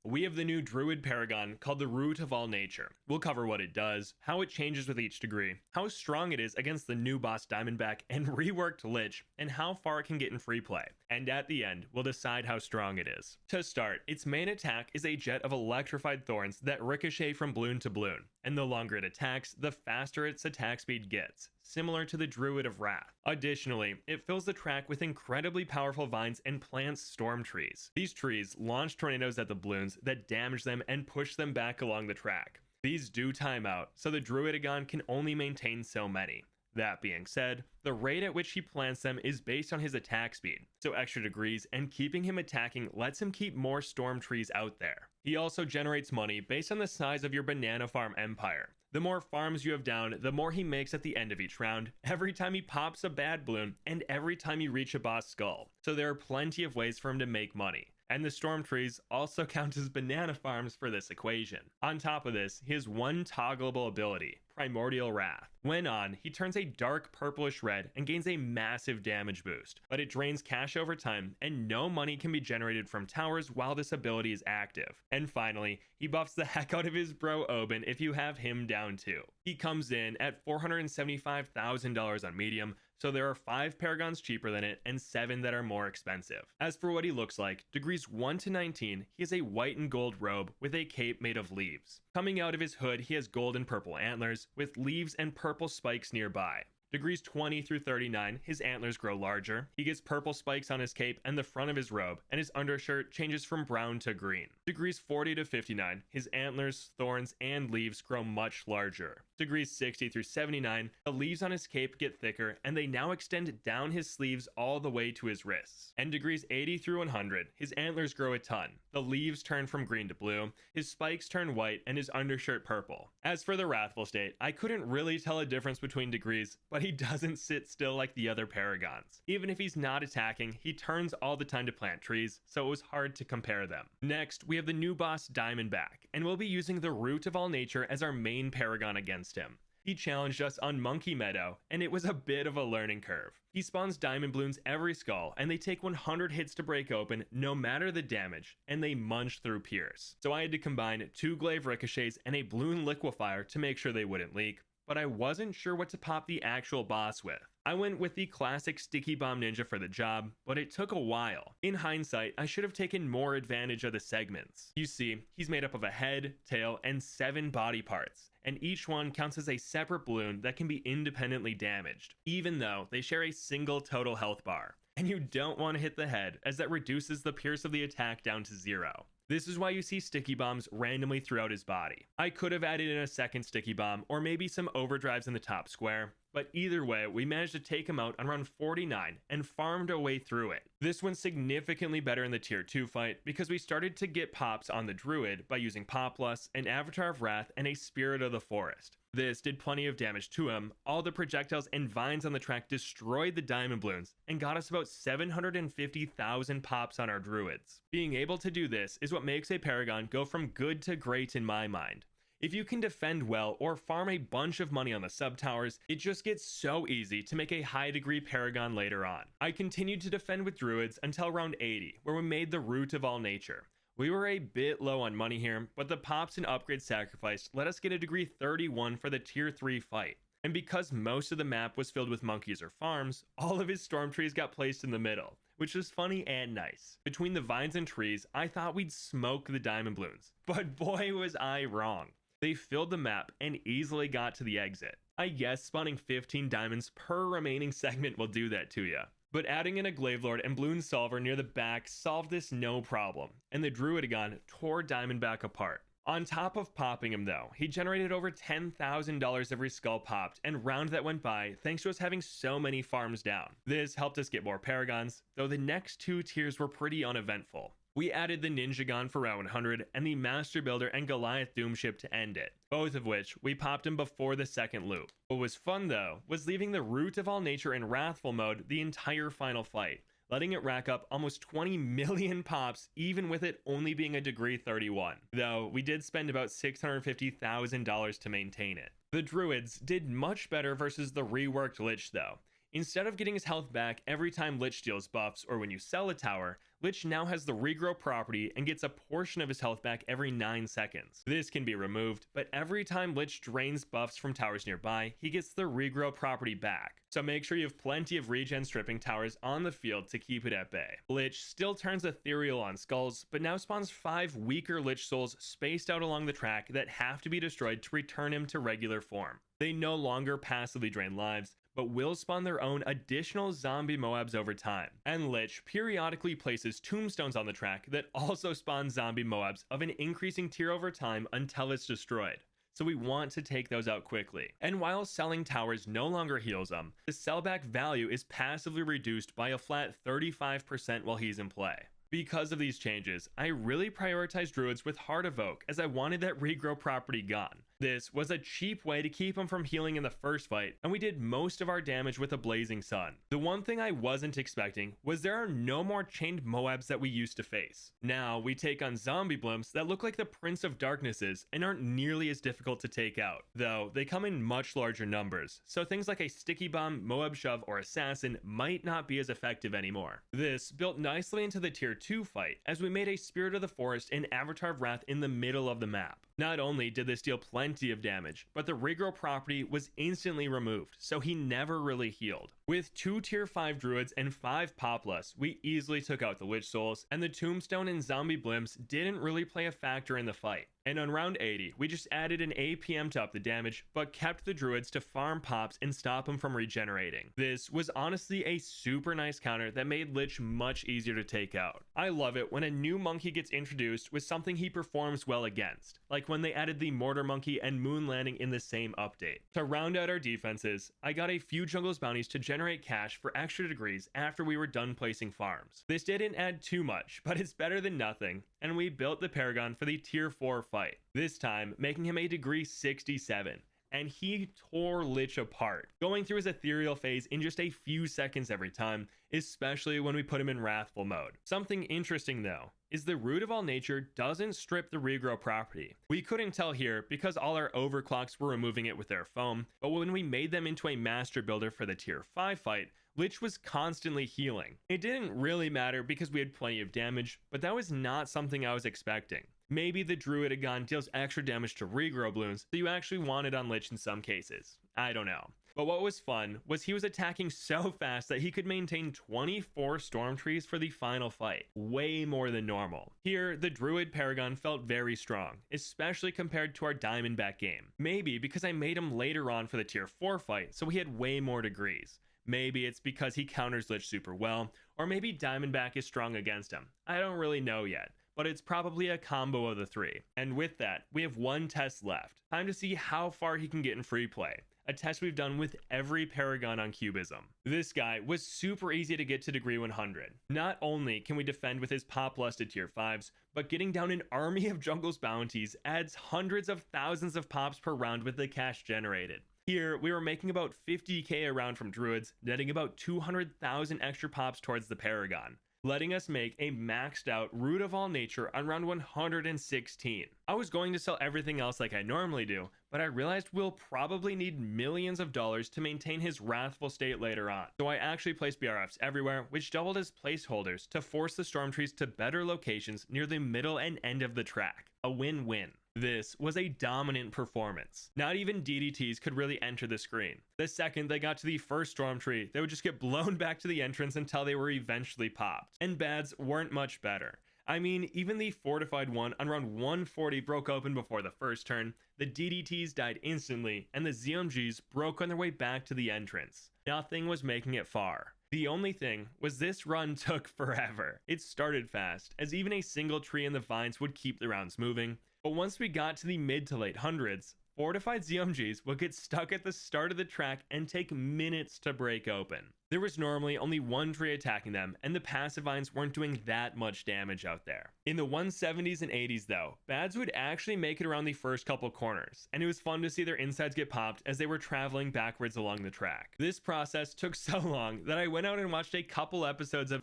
we have the new Druid Paragon called the Root of All Nature. We'll cover what it does, how it changes with each degree, how strong it is against the new Boss Diamondback and reworked Lych, and how far it can get in free play. And at the end, we'll decide how strong it is. To start, its main attack is a jet of electrified thorns that ricochet from bloon to bloon, and the longer it attacks, the faster its attack speed gets, similar to the Druid of Wrath. Additionally, it fills the track with incredibly powerful vines and plants storm trees. These trees launch tornadoes at the bloons that damage them and push them back along the track. These do time out, so the Druidagon can only maintain so many. That being said, the rate at which he plants them is based on his attack speed, so extra degrees and keeping him attacking lets him keep more storm trees out there. He also generates money based on the size of your banana farm empire. The more farms you have down, the more he makes at the end of each round, every time he pops a bad bloon, and every time you reach a boss skull. So there are plenty of ways for him to make money. And the storm trees also count as banana farms for this equation. On top of this, he has one toggleable ability, Primordial Wrath. When on, he turns a dark purplish red and gains a massive damage boost, but it drains cash over time and no money can be generated from towers while this ability is active. And finally, he buffs the heck out of his bro Hbomb if you have him down too. He comes in at $475,000 on medium, so there are 5 paragons cheaper than it and 7 that are more expensive. As for what he looks like, degrees 1 to 19, he has a white and gold robe with a cape made of leaves. Coming out of his hood, he has gold and purple antlers with leaves and purple spikes nearby. Degrees 20 through 39, his antlers grow larger. He gets purple spikes on his cape and the front of his robe, and his undershirt changes from brown to green. Degrees 40 to 59, his antlers, thorns, and leaves grow much larger. Degrees 60 through 79, the leaves on his cape get thicker, and they now extend down his sleeves all the way to his wrists. And degrees 80 through 100, his antlers grow a ton. The leaves turn from green to blue, his spikes turn white, and his undershirt purple. As for the Wrathful state, I couldn't really tell a difference between degrees, but he doesn't sit still like the other paragons. Even if he's not attacking, he turns all the time to plant trees, so it was hard to compare them. Next, we have the new Boss Diamondback, and we'll be using the Root of All Nature as our main paragon against him. He challenged us on Monkey Meadow, and it was a bit of a learning curve. He spawns diamond bloons every skull, and they take 100 hits to break open, no matter the damage, and they munch through pierce. So I had to combine 2 glaive ricochets and a bloon liquefier to make sure they wouldn't leak, but I wasn't sure what to pop the actual boss with. I went with the classic sticky bomb ninja for the job, but it took a while. In hindsight, I should have taken more advantage of the segments. You see, he's made up of a head, tail, and 7 body parts, and each one counts as a separate bloon that can be independently damaged, even though they share a single total health bar. And you don't want to hit the head, as that reduces the pierce of the attack down to 0. This is why you see sticky bombs randomly throughout his body. I could have added in a second sticky bomb, or maybe some overdrives in the top square, but either way, we managed to take him out on round 49 and farmed our way through it. This went significantly better in the tier 2 fight because we started to get pops on the Druid by using Populus, an Avatar of Wrath, and a Spirit of the Forest. This did plenty of damage to him. All the projectiles and vines on the track destroyed the diamond bloons and got us about 750,000 pops on our druids. Being able to do this is what makes a paragon go from good to great in my mind. If you can defend well or farm a bunch of money on the sub towers, it just gets so easy to make a high degree paragon later on. I continued to defend with druids until round 80, where we made the Root of All Nature. We were a bit low on money here, but the pops and upgrades sacrificed let us get a degree 31 for the tier 3 fight. And because most of the map was filled with monkeys or farms, all of his storm trees got placed in the middle, which was funny and nice. Between the vines and trees, I thought we'd smoke the diamond bloons, but boy was I wrong. They filled the map and easily got to the exit. I guess spawning 15 diamonds per remaining segment will do that to ya. But adding in a Glaive Lord and Bloon Solver near the back solved this no problem, and the Druidagon tore Diamondback apart. On top of popping him though, he generated over $10,000 every skull popped and round that went by thanks to us having so many farms down. This helped us get more paragons, though the next 2 tiers were pretty uneventful. We added the Ninjagon for round 100 and the Master Builder and Goliath Doomship to end it, both of which we popped him before the second loop. What was fun though was leaving the Root of All Nature in Wrathful mode the entire final fight, letting it rack up almost 20 million pops even with it only being a degree 31, though we did spend about $650,000 to maintain it. The Druids did much better versus the reworked Lych though. Instead of getting his health back every time Lich steals buffs or when you sell a tower, Lich now has the regrow property and gets a portion of his health back every 9 seconds. This can be removed, but every time Lich drains buffs from towers nearby, he gets the regrow property back. So make sure you have plenty of regen stripping towers on the field to keep it at bay. Lich still turns ethereal on skulls, but now spawns 5 weaker Lich souls spaced out along the track that have to be destroyed to return him to regular form. They no longer passively drain lives, but will spawn their own additional zombie Moabs over time. And Lich periodically places tombstones on the track that also spawn zombie Moabs of an increasing tier over time until it's destroyed. So we want to take those out quickly. And while selling towers no longer heals them, the sellback value is passively reduced by a flat 35% while he's in play. Because of these changes, I really prioritized druids with Heart Evoke as I wanted that regrow property gone. This was a cheap way to keep him from healing in the first fight, and we did most of our damage with a Blazing Sun. The one thing I wasn't expecting was there are no more chained Moabs that we used to face. Now we take on zombie blimps that look like the Prince of Darknesses and aren't nearly as difficult to take out, though they come in much larger numbers, so things like a Sticky Bomb, Moab Shove, or Assassin might not be as effective anymore. This built nicely into the tier 2 fight as we made a Spirit of the Forest and Avatar of Wrath in the middle of the map. Not only did this deal plenty of damage, but the regrow property was instantly removed, so he never really healed. With 2 tier 5 druids and 5 Poplas, we easily took out the Lich Souls, and the Tombstone and Zombie Blimps didn't really play a factor in the fight. And on round 80, we just added an APM to up the damage, but kept the druids to farm pops and stop him from regenerating. This was honestly a super nice counter that made Lich much easier to take out. I love it when a new monkey gets introduced with something he performs well against, like when they added the Mortar Monkey and Moon Landing in the same update. To round out our defenses, I got a few Jungle's Bounties to generate cash for extra degrees after we were done placing farms. This didn't add too much, but it's better than nothing, and we built the Paragon for the tier 4 fight, this time making him a degree 67. And he tore Lich apart, going through his ethereal phase in just a few seconds every time, especially when we put him in Wrathful mode. Something interesting though, is the Root of All Nature doesn't strip the regrow property. We couldn't tell here because all our overclocks were removing it with their foam, but when we made them into a master builder for the tier 5 fight, Lich was constantly healing. It didn't really matter because we had plenty of damage, but that was not something I was expecting. Maybe the Druidagon deals extra damage to regrow Bloons that you actually wanted on Lich in some cases. I don't know. But what was fun was he was attacking so fast that he could maintain 24 Storm Trees for the final fight, way more than normal. Here, the Druid Paragon felt very strong, especially compared to our Diamondback game. Maybe because I made him later on for the tier 4 fight, so he had way more degrees. Maybe it's because he counters Lich super well, or maybe Diamondback is strong against him. I don't really know yet, but it's probably a combo of the three. And with that, we have one test left. Time to see how far he can get in free play. A test we've done with every Paragon on Cubism. This guy was super easy to get to degree 100. Not only can we defend with his pop lusted tier 5s, but getting down an army of Jungle's Bounties adds hundreds of thousands of pops per round with the cash generated. Here, we were making about 50k a round from druids, netting about 200,000 extra pops towards the Paragon, letting us make a maxed out Root of All Nature on round 116. I was going to sell everything else like I normally do, but I realized we'll probably need millions of dollars to maintain his wrathful state later on. So I actually placed BRFs everywhere, which doubled as placeholders to force the Storm Trees to better locations near the middle and end of the track. A win-win. This was a dominant performance. Not even DDTs could really enter the screen. The second they got to the first Storm Tree, they would just get blown back to the entrance until they were eventually popped. And bads weren't much better. I mean, even the fortified one on round 140 broke open before the first turn, the DDTs died instantly, and the ZMGs broke on their way back to the entrance. Nothing was making it far. The only thing was this run took forever. It started fast, as even a single tree in the vines would keep the rounds moving, but once we got to the mid to late hundreds, fortified ZMGs would get stuck at the start of the track and take minutes to break open. There was normally only one tree attacking them, and the passive vines weren't doing that much damage out there. In the 170s and 80s though, bads would actually make it around the first couple corners, and it was fun to see their insides get popped as they were traveling backwards along the track. This process took so long that I went out and watched a couple episodes of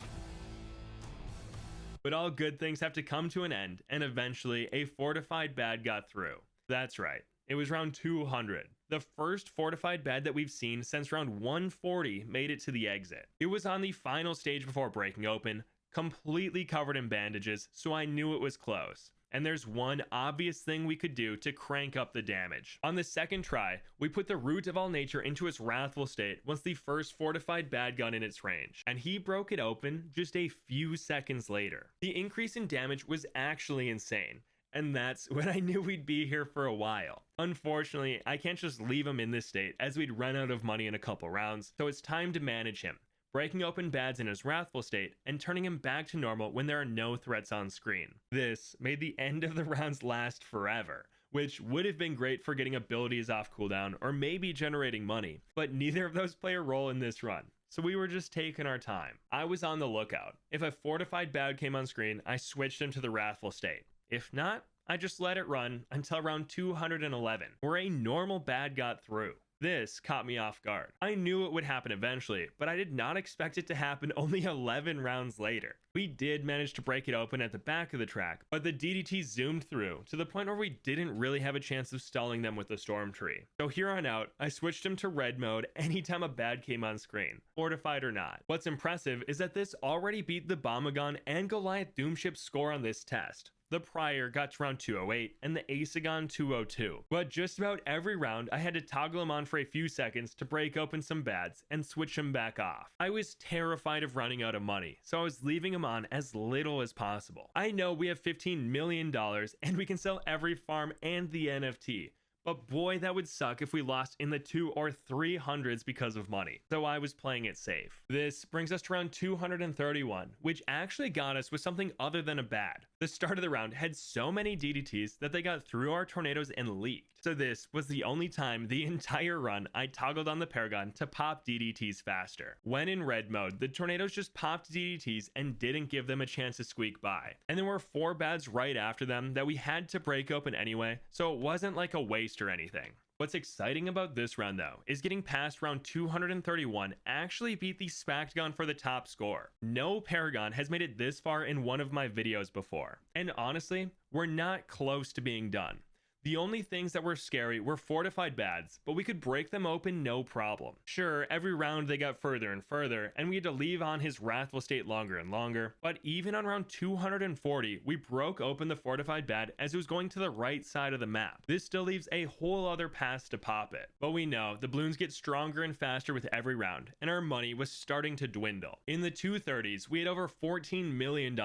but all good things have to come to an end, and eventually a fortified bad got through. That's right. It was round 200. The first fortified bed that we've seen since round 140 made it to the exit. It was on the final stage before breaking open, completely covered in bandages, so I knew it was close. And there's one obvious thing we could do to crank up the damage. On the second try, we put the Root of All Nature into its wrathful state once the first fortified bad gun in its range, and he broke it open just a few seconds later. The increase in damage was actually insane, and that's when I knew we'd be here for a while. Unfortunately, I can't just leave him in this state as we'd run out of money in a couple rounds, so it's time to manage him, breaking open bads in his wrathful state and turning him back to normal when there are no threats on screen. This made the end of the rounds last forever, which would have been great for getting abilities off cooldown or maybe generating money, but neither of those play a role in this run. So we were just taking our time. I was on the lookout. If a fortified bad came on screen, I switched him to the wrathful state. If not, I just let it run until round 211, where a normal bad got through. This caught me off guard. I knew it would happen eventually, but I did not expect it to happen only 11 rounds later. We did manage to break it open at the back of the track, but the DDT zoomed through to the point where we didn't really have a chance of stalling them with the Storm Tree. So here on out, I switched him to red mode anytime a bad came on screen, fortified or not. What's impressive is that this already beat the Bombagon and Goliath Doomship's score on this test. The Prior got to round 208 and the Asagon 202. But just about every round, I had to toggle him on for a few seconds to break open some bads and switch him back off. I was terrified of running out of money, so I was leaving him on as little as possible. I know we have $15 million and we can sell every farm and the NFT. But boy, that would suck if we lost in the 200s or 300s because of money. So I was playing it safe. This brings us to round 231, which actually got us with something other than a bad. The start of the round had so many DDTs that they got through our tornadoes and leaked. So this was the only time the entire run I toggled on the Paragon to pop DDTs faster. When in red mode, the tornadoes just popped DDTs and didn't give them a chance to squeak by. And there were 4 bads right after them that we had to break open anyway, so it wasn't like a waste or anything. What's exciting about this round though is getting past round 231 actually beat the Spactagon for the top score. No Paragon has made it this far in one of my videos before. And honestly, we're not close to being done. The only things that were scary were fortified bads, but we could break them open no problem. Sure, every round they got further and further, and we had to leave on his wrathful state longer and longer, but even on round 240, we broke open the fortified bad as it was going to the right side of the map. This still leaves a whole other path to pop it, but we know the balloons get stronger and faster with every round, and our money was starting to dwindle. In the 230s, we had over $14 million,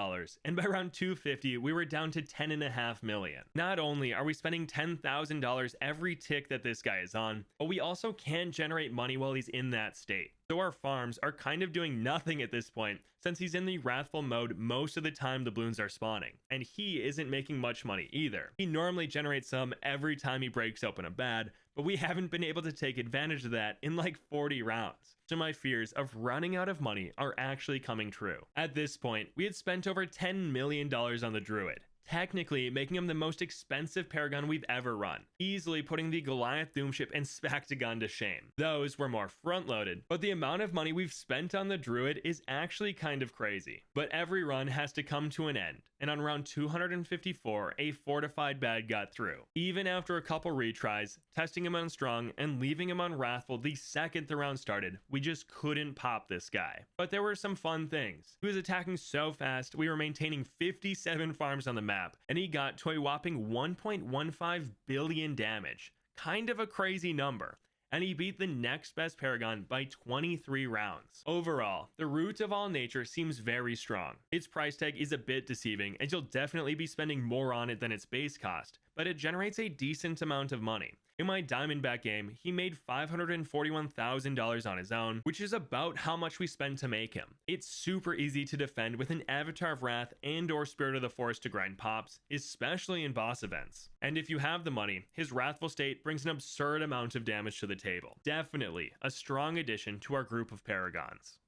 and by round 250, we were down to $10.5 million. Not only are we spending $10,000 every tick that this guy is on, but we also can't generate money while he's in that state. So our farms are kind of doing nothing at this point since he's in the wrathful mode most of the time the balloons are spawning, and he isn't making much money either. He normally generates some every time he breaks open a bad, but we haven't been able to take advantage of that in like 40 rounds. So my fears of running out of money are actually coming true. At this point, we had spent over $10 million on the Druid, technically making him the most expensive Paragon we've ever run, easily putting the Goliath Doomship and Spactagon to shame. Those were more front-loaded, but the amount of money we've spent on the Druid is actually kind of crazy. But every run has to come to an end, and on round 254, a fortified bad got through. Even after a couple retries, testing him on strong and leaving him on wrathful the second the round started, we just couldn't pop this guy. But there were some fun things. He was attacking so fast, we were maintaining 57 farms on the map, and he got to a whopping 1.15 billion damage. Kind of a crazy number. And he beat the next best Paragon by 23 rounds. Overall, the Root of All Nature seems very strong. Its price tag is a bit deceiving, and you'll definitely be spending more on it than its base cost, but it generates a decent amount of money. In my Diamondback game, he made $541,000 on his own, which is about how much we spent to make him. It's super easy to defend with an Avatar of Wrath and or Spirit of the Forest to grind pops, especially in boss events. And if you have the money, his Wrathful State brings an absurd amount of damage to the table. Definitely a strong addition to our group of Paragons.